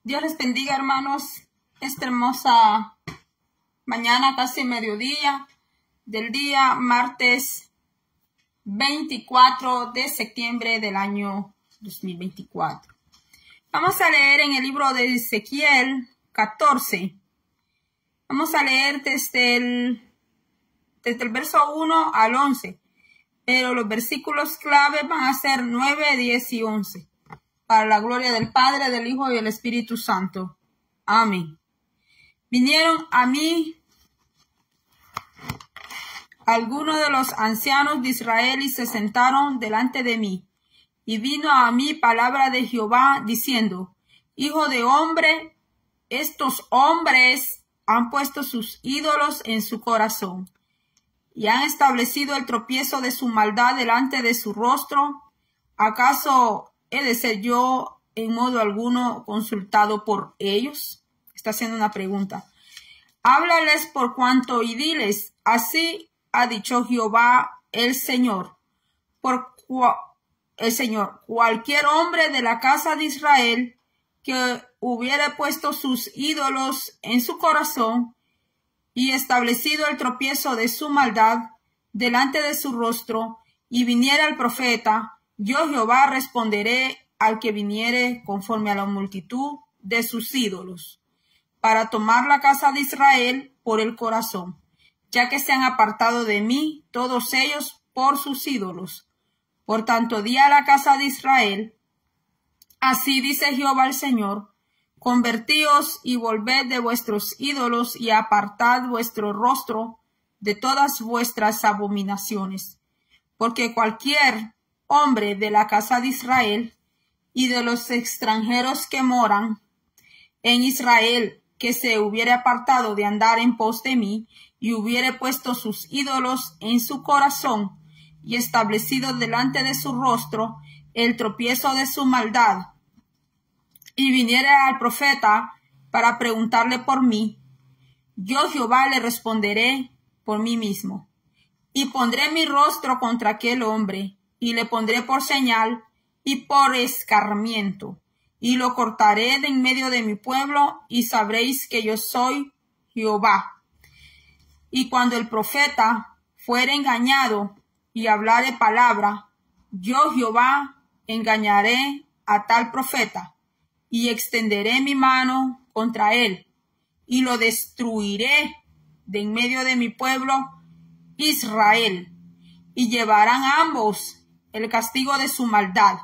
Dios les bendiga, hermanos, esta hermosa mañana, casi mediodía, del día martes 24 de septiembre del año 2024. Vamos a leer en el libro de Ezequiel 14. Vamos a leer desde el verso 1 al 11, pero los versículos clave van a ser 9, 10 y 11. Para la gloria del Padre, del Hijo y del Espíritu Santo. Amén. Vinieron a mí algunos de los ancianos de Israel y se sentaron delante de mí. Y vino a mí palabra de Jehová diciendo: Hijo de hombre, estos hombres han puesto sus ídolos en su corazón y han establecido el tropiezo de su maldad delante de su rostro. ¿Acaso he de ser yo en modo alguno consultado por ellos? Está haciendo una pregunta. Háblales por cuanto y diles: así ha dicho Jehová el Señor. Cualquier hombre de la casa de Israel que hubiere puesto sus ídolos en su corazón y establecido el tropiezo de su maldad delante de su rostro, y viniera el profeta, yo Jehová responderé al que viniere conforme a la multitud de sus ídolos, para tomar la casa de Israel por el corazón, ya que se han apartado de mí todos ellos por sus ídolos. Por tanto, di a la casa de Israel: así dice Jehová el Señor, convertíos y volved de vuestros ídolos y apartad vuestro rostro de todas vuestras abominaciones, porque cualquier hombre de la casa de Israel y de los extranjeros que moran en Israel, que se hubiere apartado de andar en pos de mí y hubiere puesto sus ídolos en su corazón y establecido delante de su rostro el tropiezo de su maldad, y viniere al profeta para preguntarle por mí, yo Jehová le responderé por mí mismo, y pondré mi rostro contra aquel hombre, y le pondré por señal y por escarmiento, y lo cortaré de en medio de mi pueblo, y sabréis que yo soy Jehová. Y cuando el profeta fuere engañado y hablare palabra, yo Jehová engañaré a tal profeta, y extenderé mi mano contra él, y lo destruiré de en medio de mi pueblo Israel, y llevarán ambos el castigo de su maldad,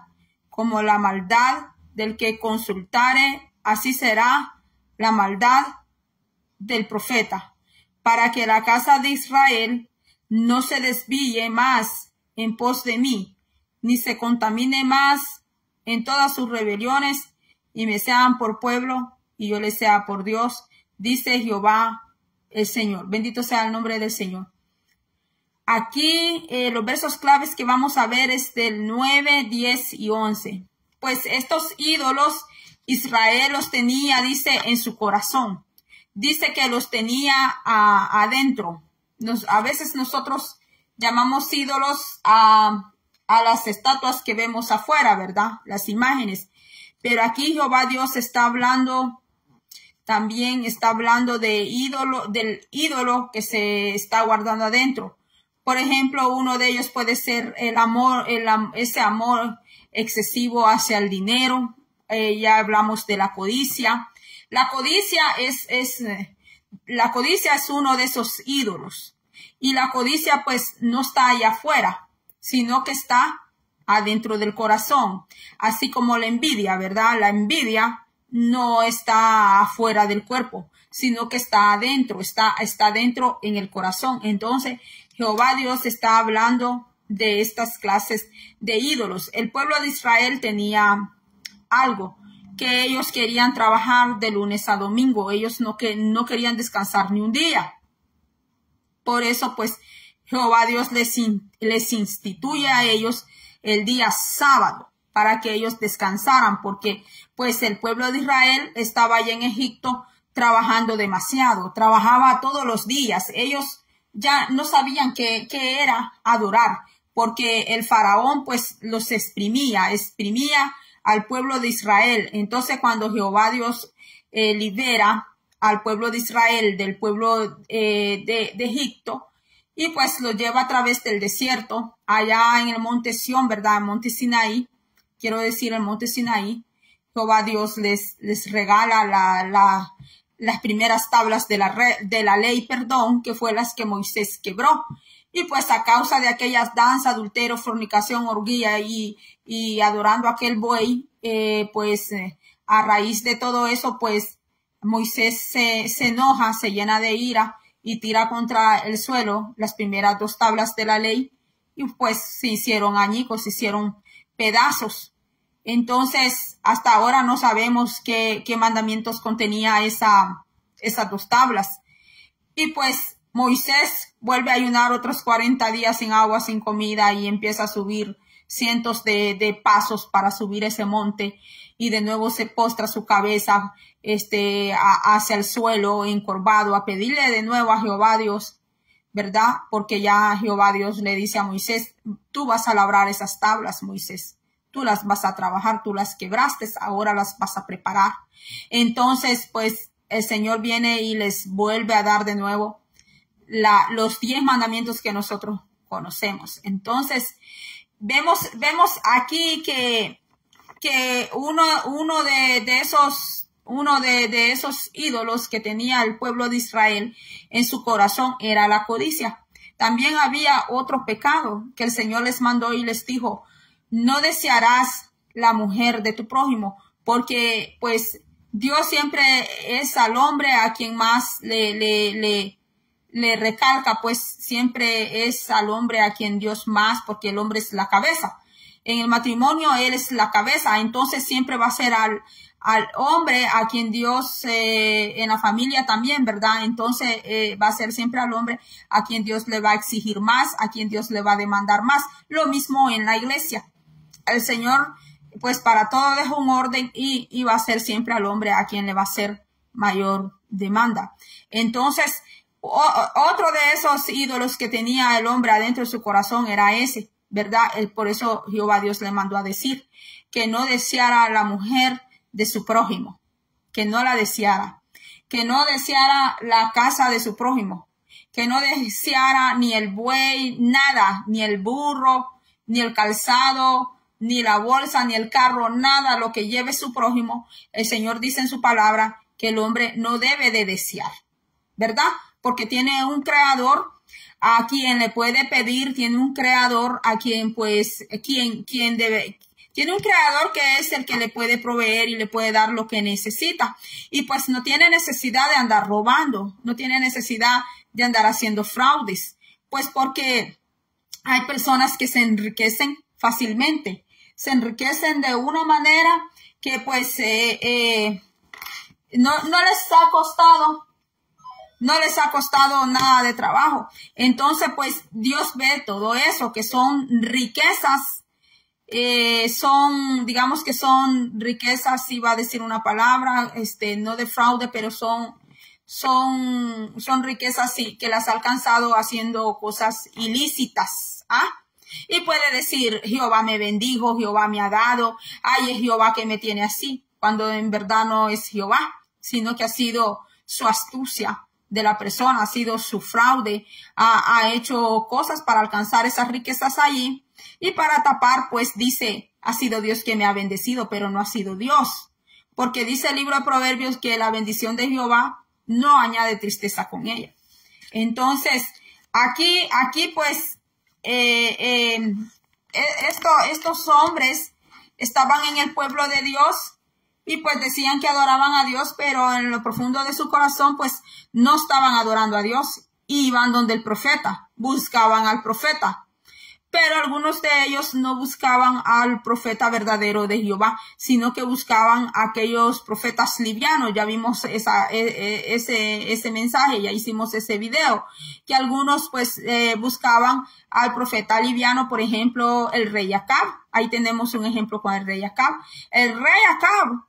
como la maldad del que consultare, así será la maldad del profeta, para que la casa de Israel no se desvíe más en pos de mí, ni se contamine más en todas sus rebeliones, y me sean por pueblo, y yo les sea por Dios, dice Jehová el Señor. Bendito sea el nombre del Señor. Aquí los versos claves que vamos a ver es del 9, 10 y 11. Pues estos ídolos Israel los tenía, dice, en su corazón. Dice que los tenía adentro. A veces nosotros llamamos ídolos a las estatuas que vemos afuera, ¿verdad? Las imágenes. Pero aquí Jehová Dios está hablando, también está hablando del ídolo que se está guardando adentro. Por ejemplo, uno de ellos puede ser el amor, ese amor excesivo hacia el dinero. Ya hablamos de la codicia. La codicia es uno de esos ídolos. Y la codicia pues no está allá afuera, sino que está adentro del corazón. Así como la envidia, ¿verdad? La envidia no está afuera del cuerpo, sino que está adentro, está adentro en el corazón. Entonces, Jehová Dios está hablando de estas clases de ídolos. El pueblo de Israel tenía algo, que ellos querían trabajar de lunes a domingo. Ellos no querían descansar ni un día. Por eso, pues, Jehová Dios les instituye a ellos el día sábado para que ellos descansaran, porque pues el pueblo de Israel estaba allá en Egipto trabajando demasiado, trabajaba todos los días. Ellos ya no sabían qué era adorar, porque el faraón pues los exprimía al pueblo de Israel. Entonces, cuando Jehová Dios libera al pueblo de Israel del pueblo de Egipto, y pues lo lleva a través del desierto, allá en el monte Sión, ¿verdad? El monte Sinaí, quiero decir el monte Sinaí, Jehová Dios les regala las primeras tablas de la ley, perdón, que fue las que Moisés quebró. Y pues a causa de aquellas danzas, adulterio, fornicación, orgía y adorando aquel buey, a raíz de todo eso, pues Moisés se enoja, se llena de ira y tira contra el suelo las primeras 2 tablas de la ley, y pues se hicieron añicos, se hicieron pedazos. Entonces, hasta ahora no sabemos qué mandamientos contenía esas 2 tablas. Y pues Moisés vuelve a ayunar otros 40 días sin agua, sin comida, y empieza a subir cientos de pasos para subir ese monte, y de nuevo se postra su cabeza hacia el suelo encorvado a pedirle de nuevo a Jehová Dios, ¿verdad? Porque ya Jehová Dios le dice a Moisés: tú vas a labrar esas tablas, Moisés, tú las vas a trabajar, tú las quebraste, ahora las vas a preparar. Entonces, pues el Señor viene y les vuelve a dar de nuevo los 10 mandamientos que nosotros conocemos. Entonces, vemos aquí que uno de esos ídolos que tenía el pueblo de Israel en su corazón era la codicia. También había otro pecado que el Señor les mandó y les dijo: no desearás la mujer de tu prójimo, porque pues Dios siempre es al hombre a quien más le recalca, pues siempre es al hombre a quien Dios más, porque el hombre es la cabeza. En el matrimonio él es la cabeza, entonces siempre va a ser al hombre a quien Dios, en la familia también, ¿verdad? Entonces va a ser siempre al hombre a quien Dios le va a exigir más, a quien Dios le va a demandar más. Lo mismo en la iglesia. El Señor, pues para todo deja un orden, y va a ser siempre al hombre a quien le va a hacer mayor demanda. Entonces, otro de esos ídolos que tenía el hombre adentro de su corazón era ese, ¿verdad? Por eso Jehová Dios le mandó a decir que no deseara a la mujer de su prójimo, que no la deseara, que no deseara la casa de su prójimo, que no deseara ni el buey, nada, ni el burro, ni el calzado, ni la bolsa, ni el carro, nada, lo que lleve su prójimo. El Señor dice en su palabra que el hombre no debe de desear, ¿verdad? Porque tiene un creador a quien le puede pedir, tiene un creador a quien tiene un creador que es el que le puede proveer y le puede dar lo que necesita. Y pues no tiene necesidad de andar robando, no tiene necesidad de andar haciendo fraudes, pues porque hay personas que se enriquecen fácilmente, se enriquecen de una manera que pues no les ha costado nada de trabajo. Entonces, pues Dios ve todo eso, que son riquezas, digamos que son riquezas, iba a decir una palabra, no de fraude, pero son riquezas, sí, que las ha alcanzado haciendo cosas ilícitas, ¿ah? Y puede decir: Jehová me bendijo, Jehová me ha dado, ay, es Jehová que me tiene así, cuando en verdad no es Jehová, sino que ha sido su astucia de la persona, ha sido su fraude, ha hecho cosas para alcanzar esas riquezas allí, y para tapar, pues dice: ha sido Dios que me ha bendecido, pero no ha sido Dios, porque dice el libro de Proverbios que la bendición de Jehová no añade tristeza con ella. Entonces, aquí pues, estos hombres estaban en el pueblo de Dios, y pues decían que adoraban a Dios, pero en lo profundo de su corazón pues no estaban adorando a Dios. Iban donde el profeta, buscaban al profeta, pero algunos de ellos no buscaban al profeta verdadero de Jehová, sino que buscaban a aquellos profetas livianos. Ya vimos ese mensaje, ya hicimos ese video, que algunos pues buscaban al profeta liviano, por ejemplo, el rey Acab. Ahí tenemos un ejemplo con el rey Acab. El rey Acab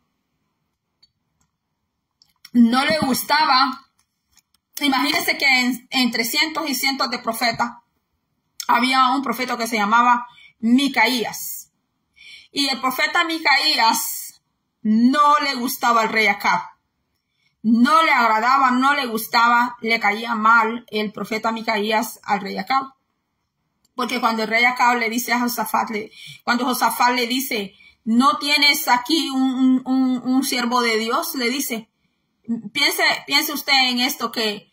no le gustaba. Imagínense que entre cientos y cientos de profetas había un profeta que se llamaba Micaías. Y el profeta Micaías no le gustaba al rey Acab. No le agradaba, no le gustaba, le caía mal el profeta Micaías al rey Acab. Porque cuando el rey Acab le dice a Josafat, cuando Josafat le dice, ¿no tienes aquí un siervo de Dios? Le dice, piense usted en esto, que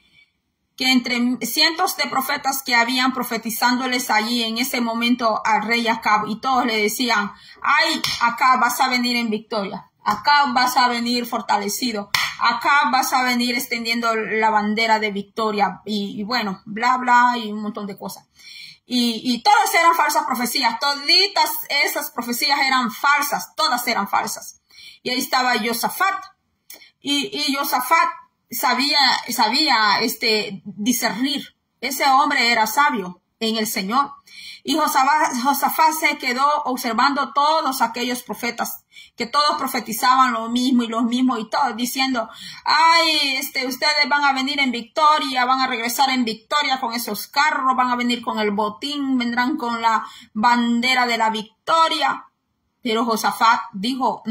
entre cientos de profetas que habían profetizándoles allí en ese momento al rey Acab, y todos le decían, ay, Acab, vas a venir en victoria, Acab vas a venir fortalecido, Acab vas a venir extendiendo la bandera de victoria, y bueno, bla, bla, y un montón de cosas. Y todas eran falsas profecías, toditas esas profecías eran falsas, todas eran falsas. Y ahí estaba Josafat, y Josafat sabía discernir. Ese hombre era sabio en el Señor. Y Josafat se quedó observando todos aquellos profetas, que todos profetizaban lo mismo, y todos diciendo, ay, ustedes van a venir en victoria, van a regresar en victoria con esos carros, van a venir con el botín, vendrán con la bandera de la victoria. Pero Josafat dijo,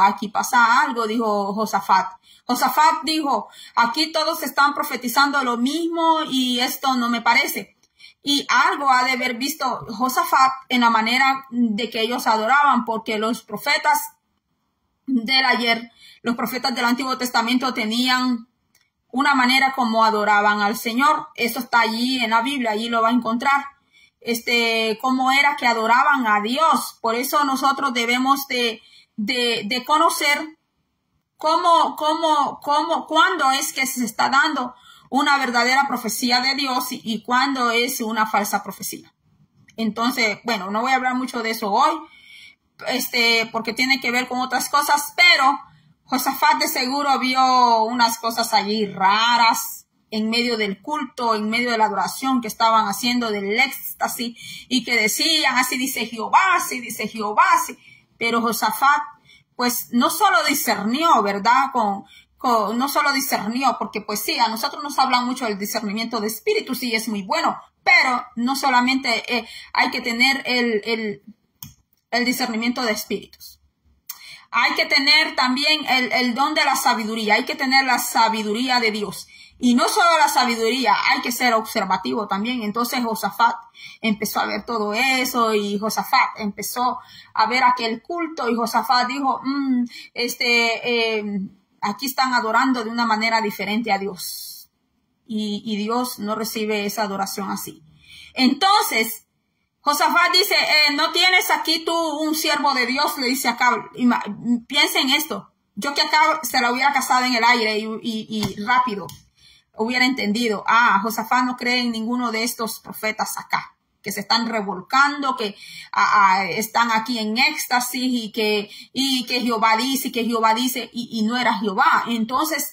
aquí pasa algo, dijo Josafat. Josafat dijo, aquí todos están profetizando lo mismo y esto no me parece. Y algo ha de haber visto Josafat en la manera de que ellos adoraban, porque los profetas del ayer, los profetas del Antiguo Testamento tenían una manera como adoraban al Señor. Eso está allí en la Biblia, allí lo va a encontrar. Cómo era que adoraban a Dios. Por eso nosotros debemos de conocer cuándo es que se está dando una verdadera profecía de Dios y cuándo es una falsa profecía. Entonces, bueno, no voy a hablar mucho de eso hoy, porque tiene que ver con otras cosas, pero Josafat de seguro vio unas cosas allí raras en medio del culto, en medio de la adoración que estaban haciendo, del éxtasis, y que decían, así dice Jehová, así dice Jehová, así. Pero Josafat, pues, no solo discernió, ¿verdad? No solo discernió, porque pues sí, a nosotros nos hablan mucho del discernimiento de espíritus y es muy bueno, pero no solamente hay que tener el discernimiento de espíritus. Hay que tener también el don de la sabiduría, hay que tener la sabiduría de Dios. Y no solo la sabiduría, hay que ser observativo también. Entonces Josafat empezó a ver todo eso, y Josafat empezó a ver aquel culto, y Josafat dijo, aquí están adorando de una manera diferente a Dios. Y Dios no recibe esa adoración así. Entonces, Josafat dice, ¿no tienes aquí tú un siervo de Dios? Le dice acá, piensa en esto. Yo que acá se la hubiera casado en el aire y rápido hubiera entendido. Josafat no cree en ninguno de estos profetas acá, que se están revolcando, que están aquí en éxtasis, y que Jehová dice, y no era Jehová. Entonces,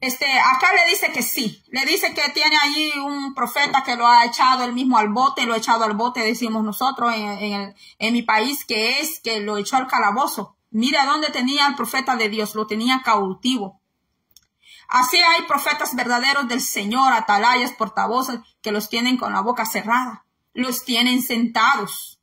acá le dice que sí, le dice que tiene allí un profeta que lo ha echado él mismo al bote, lo ha echado al bote, decimos nosotros en mi país, que lo echó al calabozo. Mira dónde tenía el profeta de Dios, lo tenía cautivo. Así hay profetas verdaderos del Señor, atalayas, portavoces, que los tienen con la boca cerrada. Los tienen sentados.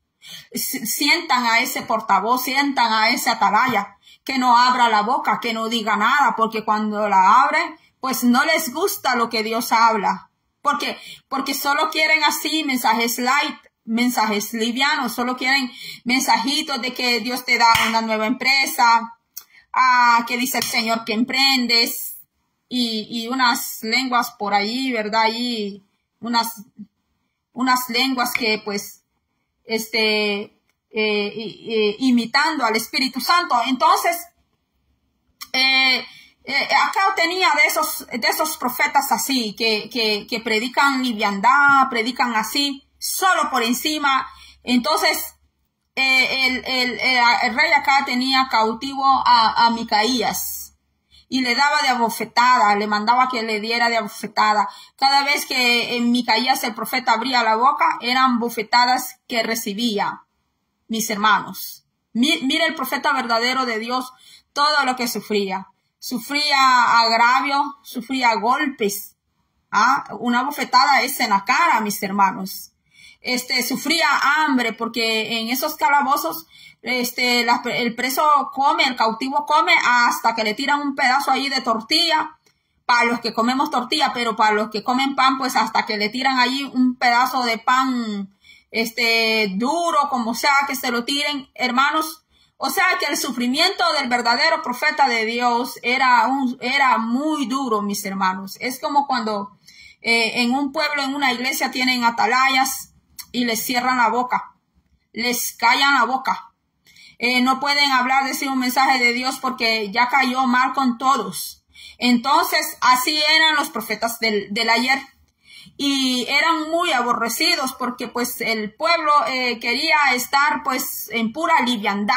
Sientan a ese portavoz, sientan a ese atalaya, que no abra la boca, que no diga nada, porque cuando la abre, pues no les gusta lo que Dios habla. Porque solo quieren así mensajes light, mensajes livianos, solo quieren mensajitos de que Dios te da una nueva empresa, que dice el Señor que emprendes, y unas lenguas por ahí, ¿verdad? Y unas lenguas que pues, imitando al Espíritu Santo. Entonces, acá tenía de esos profetas así, que predican liviandad, predican así, solo por encima. Entonces, el rey acá tenía cautivo a Micaías, y le daba de abofetada, le mandaba que le diera de abofetada. Cada vez que en Micaías el profeta abría la boca, eran bofetadas que recibía, mis hermanos. Mira el profeta verdadero de Dios, todo lo que sufría. Sufría agravio, sufría golpes. Una bofetada es en la cara, mis hermanos. sufría hambre, porque en esos calabozos, el preso come, el cautivo come hasta que le tiran un pedazo ahí de tortilla, para los que comemos tortilla, pero para los que comen pan, pues hasta que le tiran ahí un pedazo de pan, duro, como sea que se lo tiren, hermanos. O sea que el sufrimiento del verdadero profeta de Dios era muy duro, mis hermanos. Es como cuando en un pueblo, en una iglesia, tienen atalayas y les cierran la boca, les callan la boca. No pueden hablar, decir un mensaje de Dios porque ya cayó mal con todos. Entonces, así eran los profetas del ayer. Y eran muy aborrecidos porque pues el pueblo quería estar pues en pura liviandad.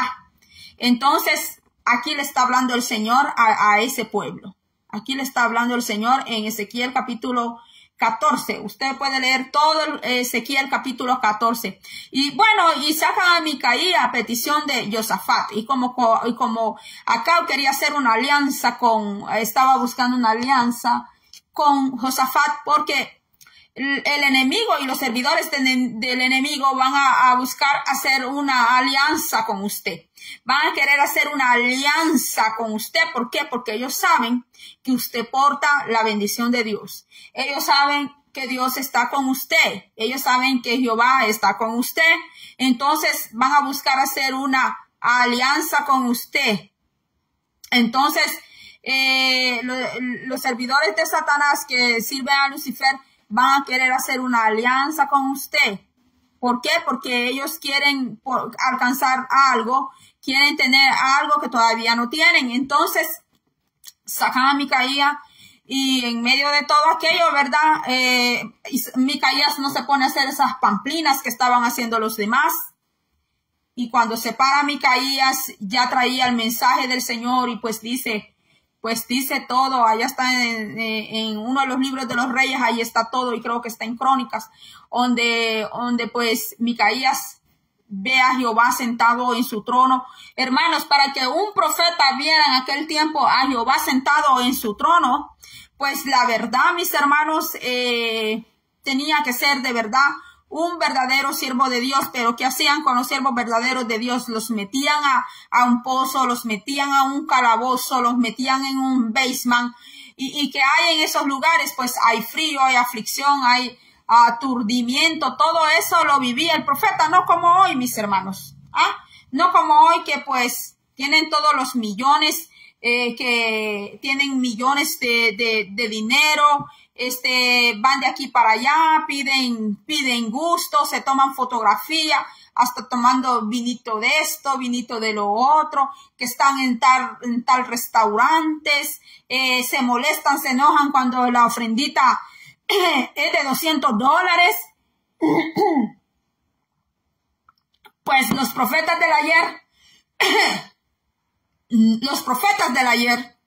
Entonces, aquí le está hablando el Señor a ese pueblo. Aquí le está hablando el Señor en Ezequiel capítulo 14. Usted puede leer todo Ezequiel capítulo 14. Y bueno, y sacan a Micaía a petición de Josafat. Y como acá quería hacer una alianza estaba buscando una alianza con Josafat, porque el enemigo y los servidores del enemigo van a buscar hacer una alianza con usted. Van a querer hacer una alianza con usted. ¿Por qué? Porque ellos saben que usted porta la bendición de Dios. Ellos saben que Dios está con usted. Ellos saben que Jehová está con usted. Entonces van a buscar hacer una alianza con usted. Entonces, los servidores de Satanás que sirven a Lucifer van a querer hacer una alianza con usted. ¿Por qué? Porque ellos quieren alcanzar algo, quieren tener algo que todavía no tienen. Entonces, sacan a Micaía y en medio de todo aquello, ¿verdad? Micaías no se pone a hacer esas pamplinas que estaban haciendo los demás. Y cuando se para Micaías, ya traía el mensaje del Señor y pues dice todo, allá está en uno de los libros de los reyes, ahí está todo, y creo que está en Crónicas, donde pues Micaías ve a Jehová sentado en su trono. Hermanos, para que un profeta viera en aquel tiempo a Jehová sentado en su trono, pues la verdad, mis hermanos, tenía que ser de verdad un verdadero siervo de Dios. Pero ¿qué hacían con los siervos verdaderos de Dios? Los metían a un pozo, los metían a un calabozo, los metían en un basement. Y que hay en esos lugares, pues hay frío, hay aflicción, hay aturdimiento. Todo eso lo vivía el profeta, no como hoy, mis hermanos. No como hoy, que pues tienen todos los millones, que tienen millones de dinero. Van de aquí para allá, piden gusto, se toman fotografía, hasta tomando vinito de esto, vinito de lo otro, que están en tal restaurantes, se molestan, se enojan cuando la ofrendita es de $200. Pues los profetas del ayer,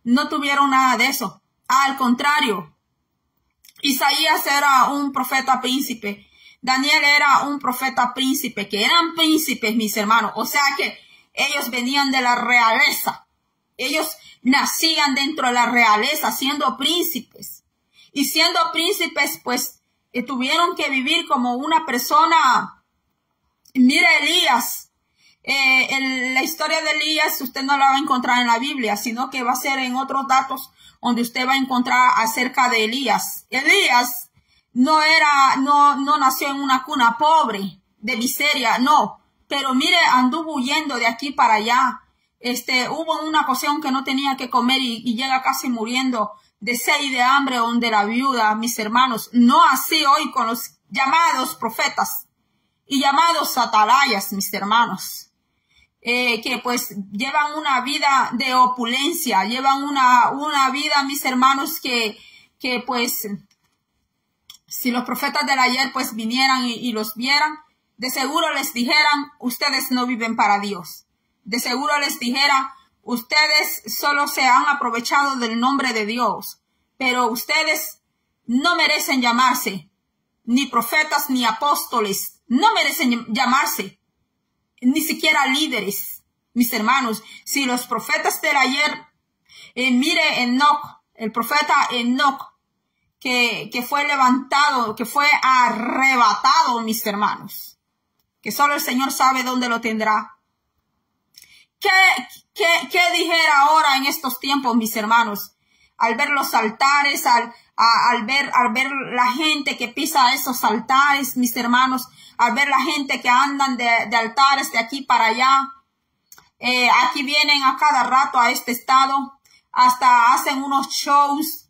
no tuvieron nada de eso. Al contrario, Isaías era un profeta príncipe. Daniel era un profeta príncipe, que eran príncipes, mis hermanos. O sea que ellos venían de la realeza. Ellos nacían dentro de la realeza, siendo príncipes. Y siendo príncipes, pues, tuvieron que vivir como una persona. Mire Elías. La historia de Elías usted no la va a encontrar en la Biblia, sino que va a ser en otros datos donde usted va a encontrar acerca de Elías. Elías no nació en una cuna pobre, de miseria, no. Pero mire, anduvo huyendo de aquí para allá. Hubo una ocasión que no tenía que comer y llega casi muriendo de sed y de hambre donde la viuda, mis hermanos. No así hoy con los llamados profetas y llamados atalayas, mis hermanos. Que pues llevan una vida de opulencia, llevan una vida, mis hermanos, que pues si los profetas del ayer pues vinieran y los vieran, de seguro les dijeran, ustedes no viven para Dios. De seguro les dijera, ustedes solo se han aprovechado del nombre de Dios, pero ustedes no merecen llamarse ni profetas ni apóstoles, no merecen llamarse ni siquiera líderes, mis hermanos. Si los profetas del ayer, mire Enoc, el profeta Enoc, que fue levantado, que fue arrebatado, mis hermanos, que solo el Señor sabe dónde lo tendrá. ¿Qué dijera ahora en estos tiempos, mis hermanos? Al ver los altares, al ver la gente que pisa esos altares, mis hermanos, al ver la gente que andan de altares de aquí para allá, aquí vienen a cada rato a este estado, hasta hacen unos shows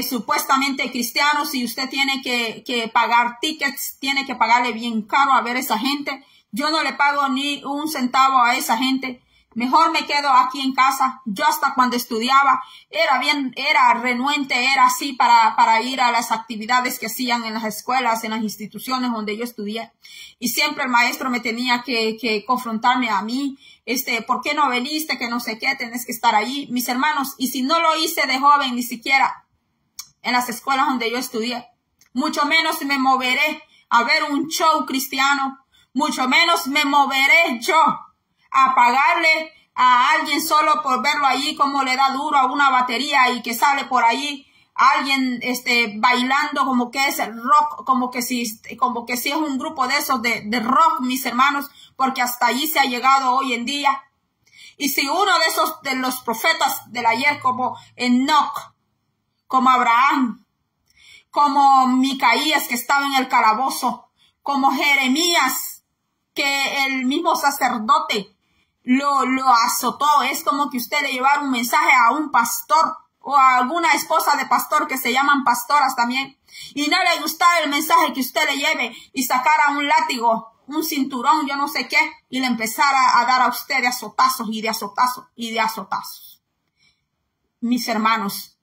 supuestamente cristianos, y usted tiene que pagar tickets, tiene que pagarle bien caro a ver esa gente. Yo no le pago ni un centavo a esa gente. Mejor me quedo aquí en casa. Yo hasta cuando estudiaba era renuente, era así para ir a las actividades que hacían en las escuelas, en las instituciones donde yo estudié. Y siempre el maestro me tenía que confrontarme a mí. ¿Por qué no veniste? Que no sé qué, tenés que estar allí. Mis hermanos, y si no lo hice de joven, ni siquiera en las escuelas donde yo estudié, mucho menos me moveré a ver un show cristiano, mucho menos me moveré yo a pagarle a alguien solo por verlo allí como le da duro a una batería y que sale por allí alguien bailando como que es el rock, como que si es un grupo de esos de rock, mis hermanos, porque hasta allí se ha llegado hoy en día. Y si uno de los profetas del ayer, como Enoc, como Abraham, como Micaías, que estaba en el calabozo, como Jeremías, que el mismo sacerdote lo azotó, es como que usted le llevara un mensaje a un pastor o a alguna esposa de pastor, que se llaman pastoras también, y no le gustara el mensaje que usted le lleve, y sacara un látigo, un cinturón, yo no sé qué, y le empezara a dar a usted de azotazos y de azotazos y de azotazos. Mis hermanos,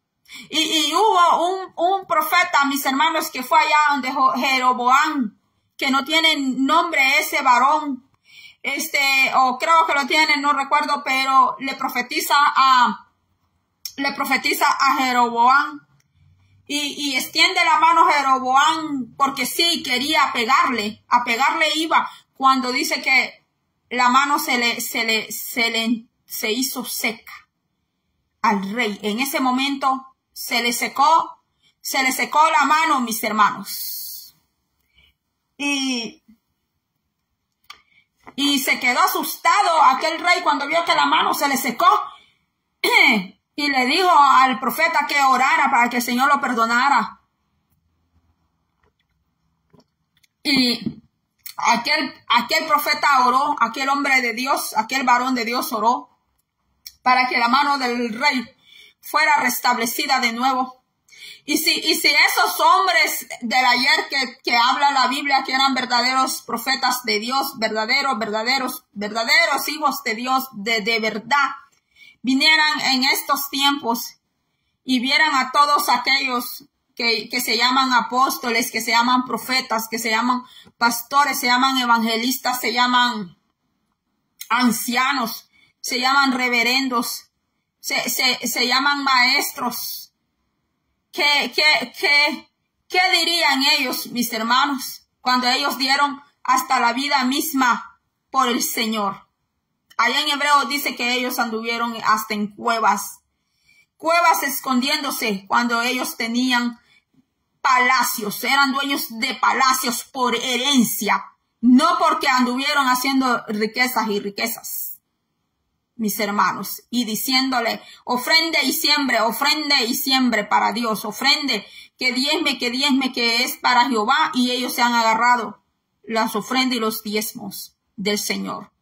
y hubo un profeta, mis hermanos, que fue allá donde Jeroboam, que no tiene nombre ese varón, o creo que lo tiene, no recuerdo, pero le profetiza a Jeroboam, y extiende la mano a Jeroboam, porque sí quería a pegarle iba, cuando dice que la mano se hizo seca al rey. En ese momento se le secó la mano, mis hermanos, y se quedó asustado aquel rey cuando vio que la mano se le secó, y le dijo al profeta que orara para que el Señor lo perdonara. Y aquel profeta oró, aquel hombre de Dios, aquel varón de Dios oró para que la mano del rey fuera restablecida de nuevo. Y si esos hombres del ayer que habla la Biblia, que eran verdaderos profetas de Dios, verdaderos hijos de Dios de verdad, vinieran en estos tiempos y vieran a todos aquellos que se llaman apóstoles, que se llaman profetas, que se llaman pastores, se llaman evangelistas, se llaman ancianos, se llaman reverendos, se llaman maestros, ¿qué dirían ellos, mis hermanos, cuando ellos dieron hasta la vida misma por el Señor? Allá en Hebreos dice que ellos anduvieron hasta en cuevas escondiéndose, cuando ellos tenían palacios, eran dueños de palacios por herencia, no porque anduvieron haciendo riquezas, mis hermanos, y diciéndole, ofrende y siembre para Dios, ofrende, que diezme, que es para Jehová, y ellos se han agarrado las ofrendas y los diezmos del Señor.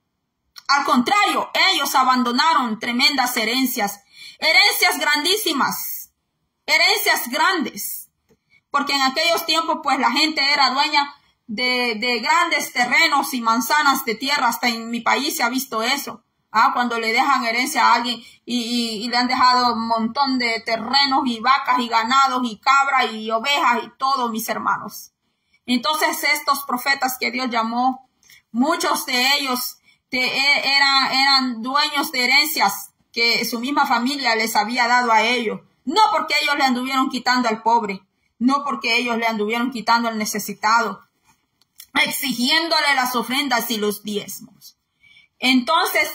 Al contrario, ellos abandonaron tremendas herencias grandísimas, herencias grandes, porque en aquellos tiempos pues la gente era dueña de grandes terrenos y manzanas de tierra. Hasta en mi país se ha visto eso. Cuando le dejan herencia a alguien y le han dejado un montón de terrenos y vacas y ganados y cabras y ovejas y todo, mis hermanos. Entonces estos profetas que Dios llamó, muchos de ellos eran dueños de herencias que su misma familia les había dado a ellos. No porque ellos le anduvieron quitando al pobre, no porque ellos le anduvieron quitando al necesitado, exigiéndole las ofrendas y los diezmos. Entonces,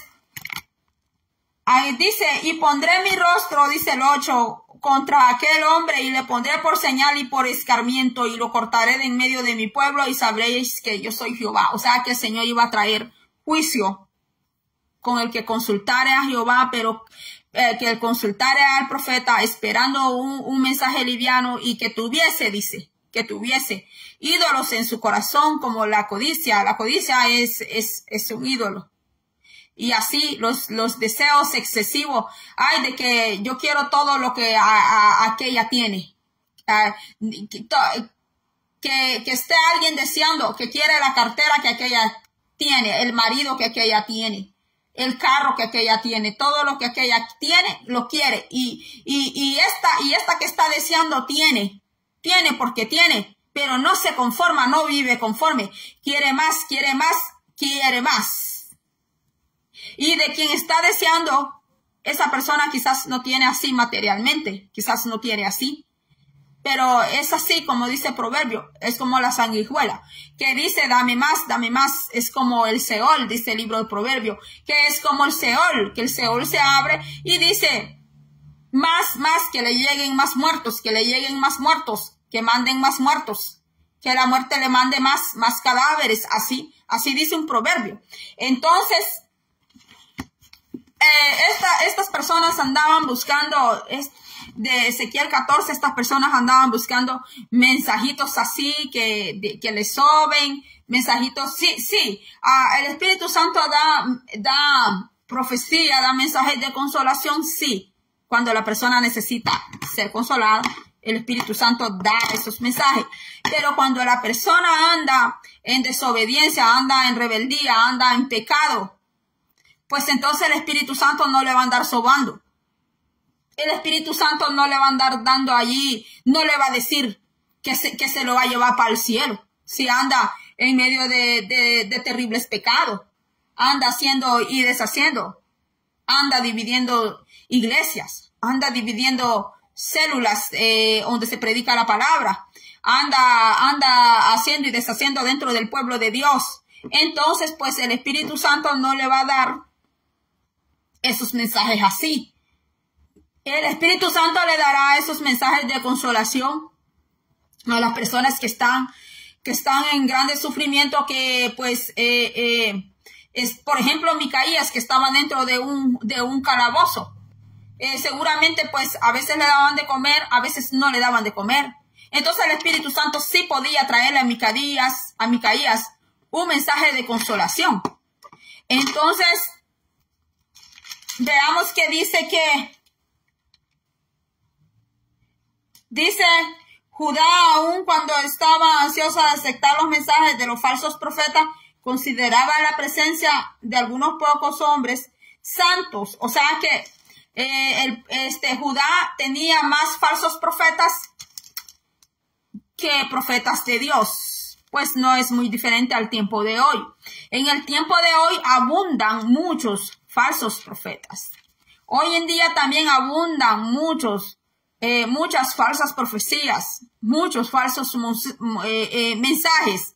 ahí dice, y pondré mi rostro, dice el 8, contra aquel hombre y le pondré por señal y por escarmiento y lo cortaré de en medio de mi pueblo y sabréis que yo soy Jehová. O sea que el Señor iba a traer juicio con el que consultare a Jehová, pero que el consultare al profeta esperando un mensaje liviano y que tuviese, dice, que tuviese ídolos en su corazón como la codicia. La codicia es un ídolo. Y así los deseos excesivos. Ay, de que yo quiero todo lo que aquella tiene. Que esté alguien deseando, que quiere la cartera que aquella tiene, el marido que aquella tiene, el carro que aquella tiene, todo lo que aquella tiene, lo quiere. Y esta que está deseando tiene porque tiene, pero no se conforma, no vive conforme. Quiere más, quiere más, quiere más. Y de quien está deseando, esa persona quizás no tiene así materialmente, quizás no tiene así. Pero es así como dice el proverbio, es como la sanguijuela, que dice dame más, es como el Seol, dice el libro del proverbio, que es como el Seol, que el Seol se abre y dice más, que le lleguen más muertos, que le lleguen más muertos, que manden más muertos, que la muerte le mande más cadáveres, así dice un proverbio. Entonces, estas personas andaban buscando, de Ezequiel 14, estas personas andaban buscando mensajitos así que les soben, mensajitos, sí, el Espíritu Santo da profecía, da mensajes de consolación, sí, cuando la persona necesita ser consolada, el Espíritu Santo da esos mensajes, pero cuando la persona anda en desobediencia, anda en rebeldía, anda en pecado, pues entonces el Espíritu Santo no le va a andar sobando. El Espíritu Santo no le va a andar dando allí, no le va a decir que se lo va a llevar para el cielo. Si anda en medio de terribles pecados, anda haciendo y deshaciendo, anda dividiendo iglesias, anda dividiendo células donde se predica la palabra, anda haciendo y deshaciendo dentro del pueblo de Dios. Entonces, pues el Espíritu Santo no le va a dar esos mensajes así. El Espíritu Santo le dará esos mensajes de consolación a las personas que están en grande sufrimiento, que pues es, por ejemplo, Micaías, que estaba dentro de un calabozo. Seguramente pues a veces le daban de comer, a veces no le daban de comer. Entonces el Espíritu Santo sí podía traerle a Micaías un mensaje de consolación. Entonces, veamos que dice Judá, aun cuando estaba ansiosa de aceptar los mensajes de los falsos profetas, consideraba la presencia de algunos pocos hombres santos. O sea que Judá tenía más falsos profetas que profetas de Dios. Pues no es muy diferente al tiempo de hoy. En el tiempo de hoy abundan muchos falsos profetas. Hoy en día también abundan muchas falsas profecías, muchos falsos mensajes,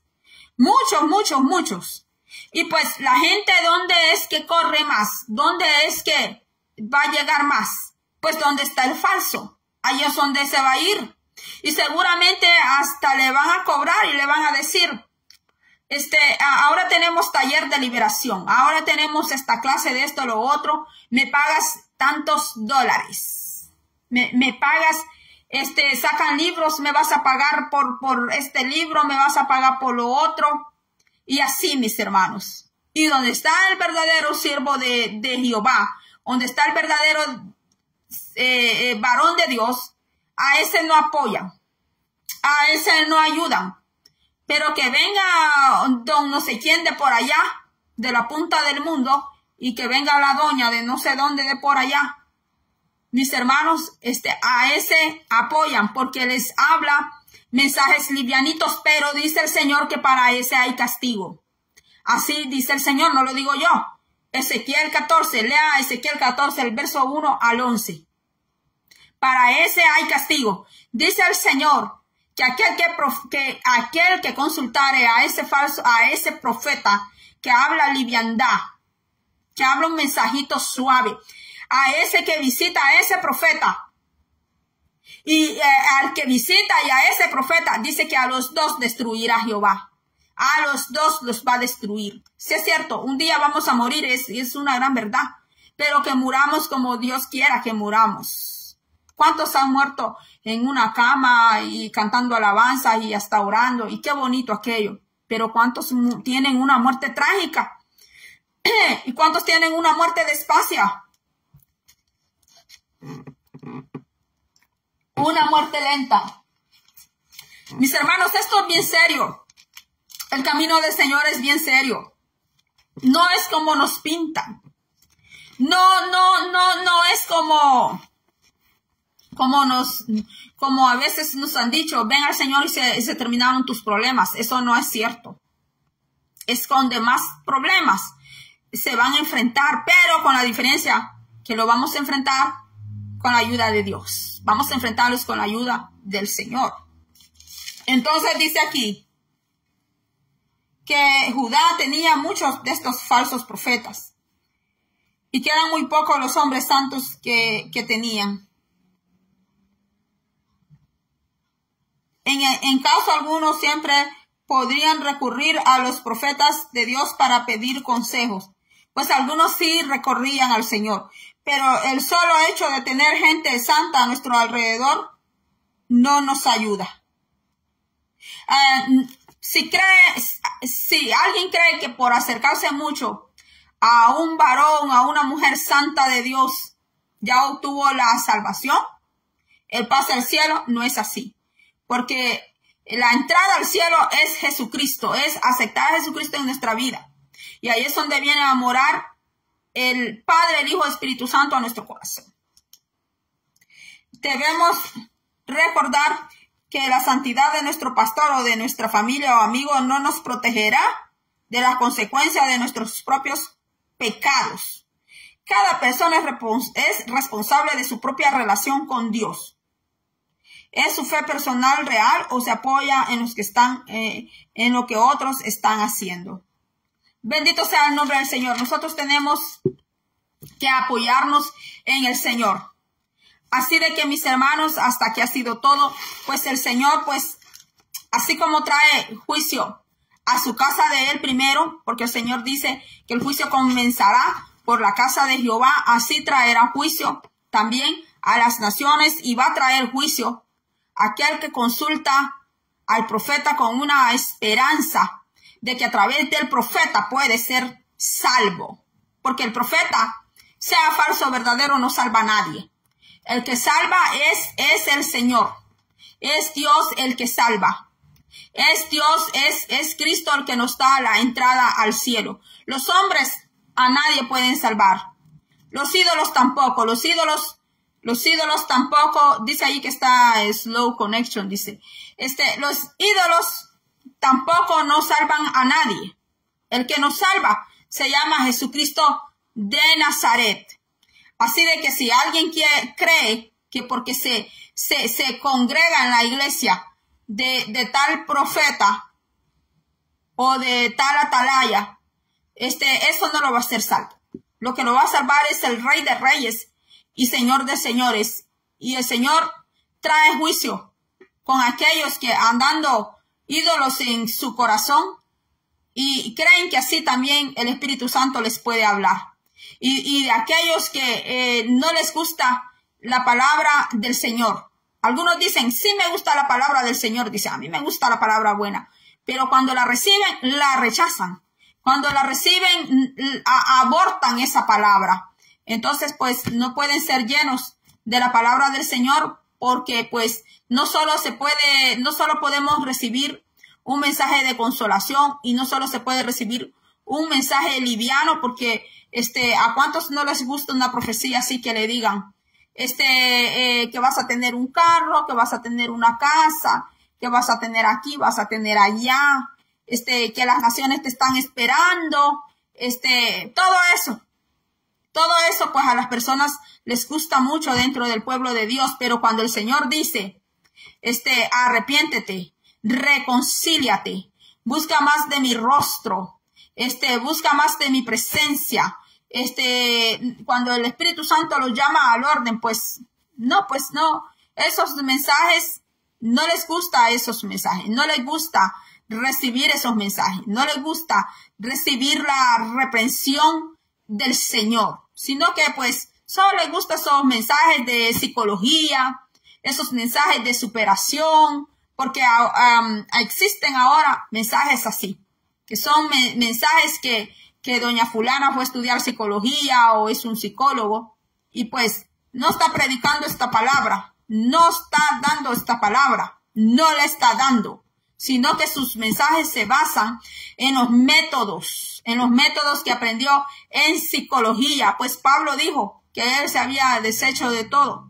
muchos. Y pues la gente, ¿dónde es que corre más? ¿Dónde es que va a llegar más? Pues donde está el falso, ahí es donde se va a ir. Y seguramente hasta le van a cobrar y le van a decir, ahora tenemos taller de liberación, ahora tenemos esta clase de esto, lo otro, me pagas tantos dólares, me pagas, sacan libros, me vas a pagar por este libro, me vas a pagar por lo otro, y así, mis hermanos. Y donde está el verdadero siervo de Jehová, donde está el verdadero varón de Dios, a ese no apoyan, a ese no ayudan. Pero que venga don no sé quién de por allá, de la punta del mundo, y que venga la doña de no sé dónde de por allá, mis hermanos, a ese apoyan porque les habla mensajes livianitos, pero dice el Señor que para ese hay castigo. Así dice el Señor, no lo digo yo. Ezequiel 14, lea Ezequiel 14, el verso 1 al 11. Para ese hay castigo. Dice el Señor que aquel que consultare a ese profeta que habla liviandad, que habla un mensajito suave, a ese que visita a ese profeta, Y al que visita y a ese profeta dice que a los dos destruirá Jehová. A los dos los va a destruir. Sí es cierto, un día vamos a morir, es una gran verdad. Pero que muramos como Dios quiera que muramos. ¿Cuántos han muerto en una cama y cantando alabanza y hasta orando? Y qué bonito aquello. Pero ¿cuántos tienen una muerte trágica? ¿Y cuántos tienen una muerte despacia? Una muerte lenta. Mis hermanos, esto es bien serio. El camino del Señor es bien serio. No es como nos pintan. No es como a veces nos han dicho, ven al Señor y se terminaron tus problemas. Eso no es cierto. Esconde más problemas. Se van a enfrentar, pero con la diferencia que lo vamos a enfrentar con la ayuda de Dios. Vamos a enfrentarlos con la ayuda del Señor. Entonces dice aquí que Judá tenía muchos de estos falsos profetas y que eran muy pocos los hombres santos que tenían. En caso alguno siempre podrían recurrir a los profetas de Dios para pedir consejos, pues algunos sí recorrían al Señor, pero el solo hecho de tener gente santa a nuestro alrededor no nos ayuda. Si alguien cree que por acercarse mucho a un varón, a una mujer santa de Dios, ya obtuvo la salvación, el pase al cielo, no es así. Porque la entrada al cielo es Jesucristo, es aceptar a Jesucristo en nuestra vida. Y ahí es donde viene a morar el Padre, el Hijo, el Espíritu Santo a nuestro corazón. Debemos recordar que la santidad de nuestro pastor o de nuestra familia o amigo no nos protegerá de las consecuencias de nuestros propios pecados. Cada persona es responsable de su propia relación con Dios. ¿Es su fe personal real o se apoya en los que están, en lo que otros están haciendo? Bendito sea el nombre del Señor. Nosotros tenemos que apoyarnos en el Señor. Así de que, mis hermanos, hasta aquí ha sido todo. Pues el Señor, pues, así como trae juicio a su casa de él primero, porque el Señor dice que el juicio comenzará por la casa de Jehová, así traerá juicio también a las naciones y va a traer juicio a aquel que consulta al profeta con una esperanza de que a través del profeta puede ser salvo. Porque el profeta, sea falso o verdadero, no salva a nadie. El que salva es el Señor. Es Dios el que salva. Es Dios, es Cristo el que nos da la entrada al cielo. Los hombres a nadie pueden salvar. Los ídolos tampoco. Los ídolos tampoco. Dice ahí que está slow connection. Dice, los ídolos tampoco no salvan a nadie. El que nos salva se llama Jesucristo de Nazaret. Así de que si alguien cree que porque se congrega en la iglesia de tal profeta o de tal atalaya, eso no lo va a hacer salvo. Lo que lo va a salvar es el Rey de Reyes y Señor de Señores. Y el Señor trae juicio con aquellos que andando ídolos en su corazón y creen que así también el Espíritu Santo les puede hablar. Y de aquellos que no les gusta la palabra del Señor. Algunos dicen, sí me gusta la palabra del Señor. Dice, a mí me gusta la palabra buena. Pero cuando la reciben, la rechazan. Cuando la reciben, abortan esa palabra. Entonces, pues, no pueden ser llenos de la palabra del Señor porque, pues, no solo podemos recibir un mensaje de consolación y no solo se puede recibir un mensaje liviano porque a cuántos no les gusta una profecía así que le digan que vas a tener un carro, que vas a tener una casa, que vas a tener aquí, vas a tener allá, que las naciones te están esperando, todo eso pues a las personas les gusta mucho dentro del pueblo de Dios, pero cuando el Señor dice arrepiéntete, reconcíliate, busca más de mi rostro, busca más de mi presencia, cuando el Espíritu Santo los llama al orden, pues no, Esos mensajes, no les gusta esos mensajes, no les gusta recibir esos mensajes, no les gusta recibir la reprensión del Señor, sino que pues solo les gustan esos mensajes de psicología, esos mensajes de superación, porque existen ahora mensajes así, que son mensajes que doña fulana fue a estudiar psicología o es un psicólogo y pues no está predicando esta palabra, no está dando esta palabra, no la está dando, sino que sus mensajes se basan en los métodos que aprendió en psicología. Pues Pablo dijo que él se había deshecho de todo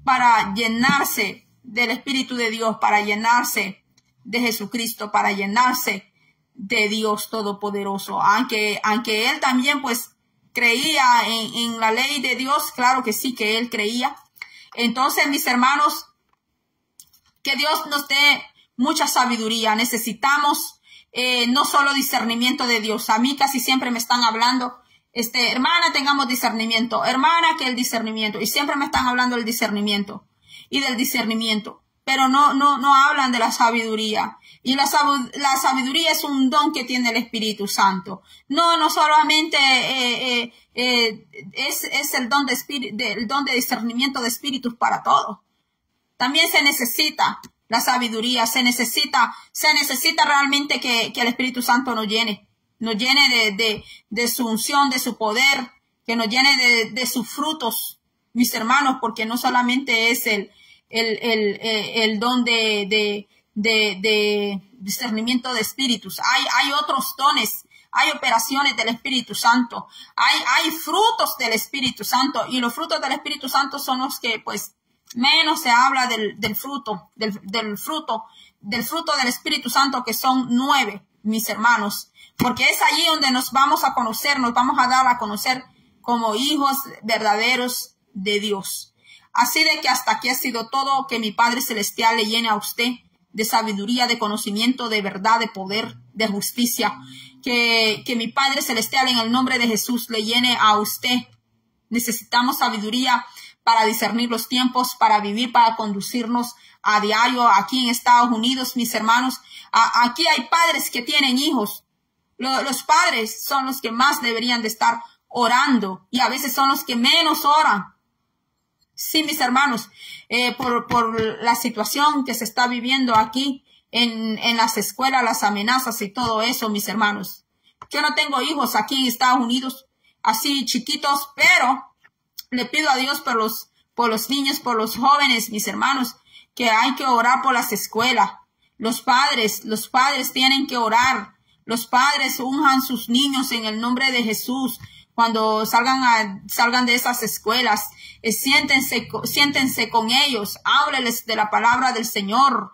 para llenarse del Espíritu de Dios, para llenarse de Jesucristo, para llenarse de Dios Todopoderoso. Aunque él también pues creía en la ley de Dios, claro que sí que él creía. Entonces, mis hermanos, que Dios nos dé mucha sabiduría. Necesitamos no solo discernimiento de Dios. A mí casi siempre me están hablando, hermana, tengamos discernimiento, hermana, que el discernimiento. Y siempre me están hablando del discernimiento y del discernimiento. Pero no hablan de la sabiduría. Y la sabiduría es un don que tiene el Espíritu Santo. No solamente es el don de discernimiento de espíritus para todos. También se necesita la sabiduría, se necesita realmente que el Espíritu Santo nos llene de su unción, de su poder, que nos llene de sus frutos, mis hermanos, porque no solamente es el don de discernimiento de espíritus, hay otros dones, hay operaciones del Espíritu Santo, hay frutos del Espíritu Santo, y los frutos del Espíritu Santo son los que pues menos se habla del fruto del Espíritu Santo, que son 9, mis hermanos, porque es allí donde nos vamos a conocer, nos vamos a dar a conocer como hijos verdaderos de Dios. Así de que hasta aquí ha sido todo. Que mi Padre Celestial le llene a usted de sabiduría, de conocimiento, de verdad, de poder, de justicia. Que mi Padre Celestial, en el nombre de Jesús, le llene a usted. Necesitamos sabiduría para discernir los tiempos, para vivir, para conducirnos a diario aquí en Estados Unidos, mis hermanos. Aquí hay padres que tienen hijos. Los padres son los que más deberían de estar orando y a veces son los que menos oran. Sí, mis hermanos, por la situación que se está viviendo aquí en las escuelas, las amenazas y todo eso, mis hermanos. Yo no tengo hijos aquí en Estados Unidos, así chiquitos, pero le pido a Dios por los niños, por los jóvenes, mis hermanos, que hay que orar por las escuelas. Los padres tienen que orar. Los padres unjan sus niños en el nombre de Jesús. Cuando salgan de esas escuelas, siéntense con ellos, hábleles de la palabra del Señor,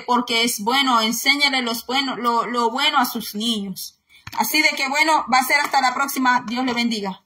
porque es bueno, enséñale lo bueno a sus niños. Así de que bueno, va a ser hasta la próxima. Dios le bendiga.